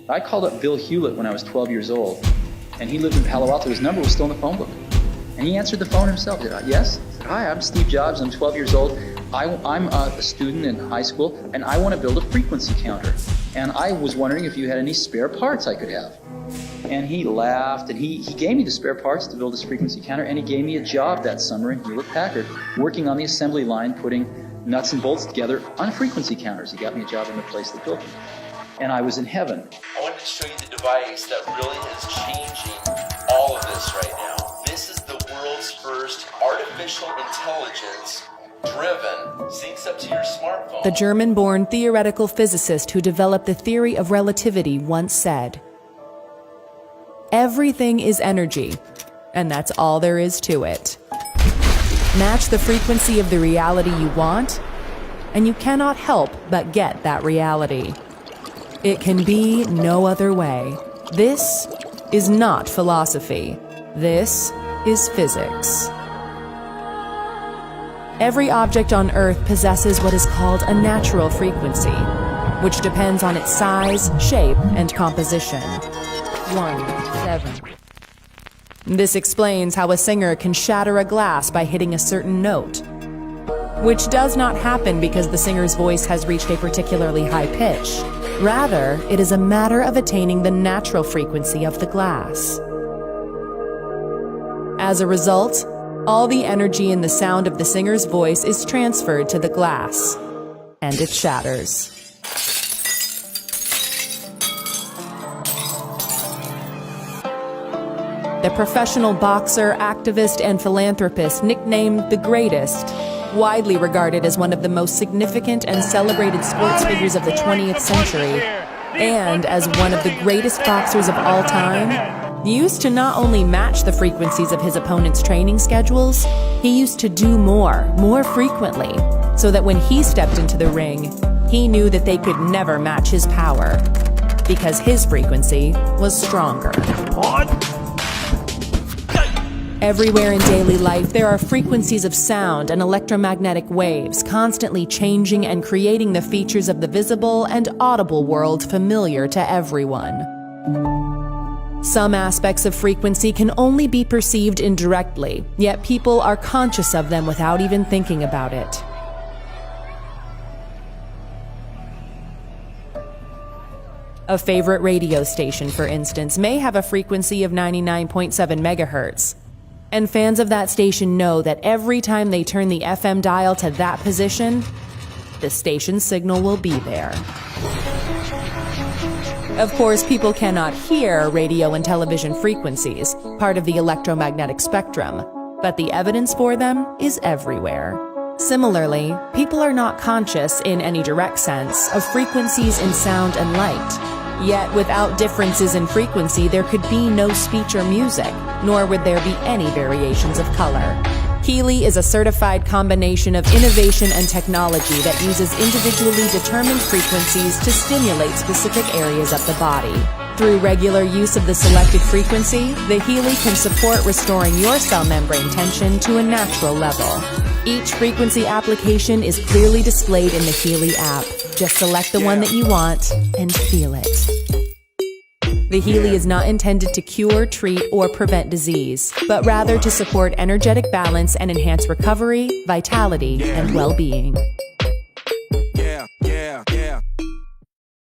I called up Bill Hewlett when I was 12 years old, and he lived in Palo Alto. His number was still in the phone book. And he answered the phone himself. He said, yes? I said, hi, I'm Steve Jobs. I'm 12 years old. I'm a student in high school, and I want to build a frequency counter. And I was wondering if you had any spare parts I could have. And he laughed, and he gave me the spare parts to build this frequency counter, and he gave me a job that summer in Hewlett-Packard, working on the assembly line, putting nuts and bolts together on frequency counters. He got me a job in the place that built them. And I was in heaven. I wanted to show you the device that really is changing all of this right now. This is the world's first artificial intelligence driven, syncs up to your smartphone. The German-born theoretical physicist who developed the theory of relativity once said, "Everything is energy, and that's all there is to it. Match the frequency of the reality you want, and you cannot help but get that reality. It can be no other way. This is not philosophy. This is physics." Every object on Earth possesses what is called a natural frequency, which depends on its size, shape, and composition. 1-7. This explains how a singer can shatter a glass by hitting a certain note, which does not happen because the singer's voice has reached a particularly high pitch. Rather, it is a matter of attaining the natural frequency of the glass. As a result, all the energy in the sound of the singer's voice is transferred to the glass, and it shatters. The professional boxer, activist, and philanthropist nicknamed the Greatest, widely regarded as one of the most significant and celebrated sports figures of the 20th century, and as one of the greatest boxers of all time, used to not only match the frequencies of his opponent's training schedules, he used to do more frequently, so that when he stepped into the ring, he knew that they could never match his power, because his frequency was stronger. Everywhere in daily life, there are frequencies of sound and electromagnetic waves constantly changing and creating the features of the visible and audible world familiar to everyone. Some aspects of frequency can only be perceived indirectly, yet people are conscious of them without even thinking about it. A favorite radio station, for instance, may have a frequency of 99.7 megahertz. And fans of that station know that every time they turn the FM dial to that position, the station's signal will be there. Of course, people cannot hear radio and television frequencies, part of the electromagnetic spectrum, but the evidence for them is everywhere. Similarly, people are not conscious, in any direct sense, of frequencies in sound and light. Yet, without differences in frequency, there could be no speech or music, nor would there be any variations of color. Healy is a certified combination of innovation and technology that uses individually determined frequencies to stimulate specific areas of the body. Through regular use of the selected frequency, the Healy can support restoring your cell membrane tension to a natural level. Each frequency application is clearly displayed in the Healy app. Just select the one that you want and feel it. The Healy is not intended to cure, treat, or prevent disease, but rather to support energetic balance and enhance recovery, vitality, and well-being.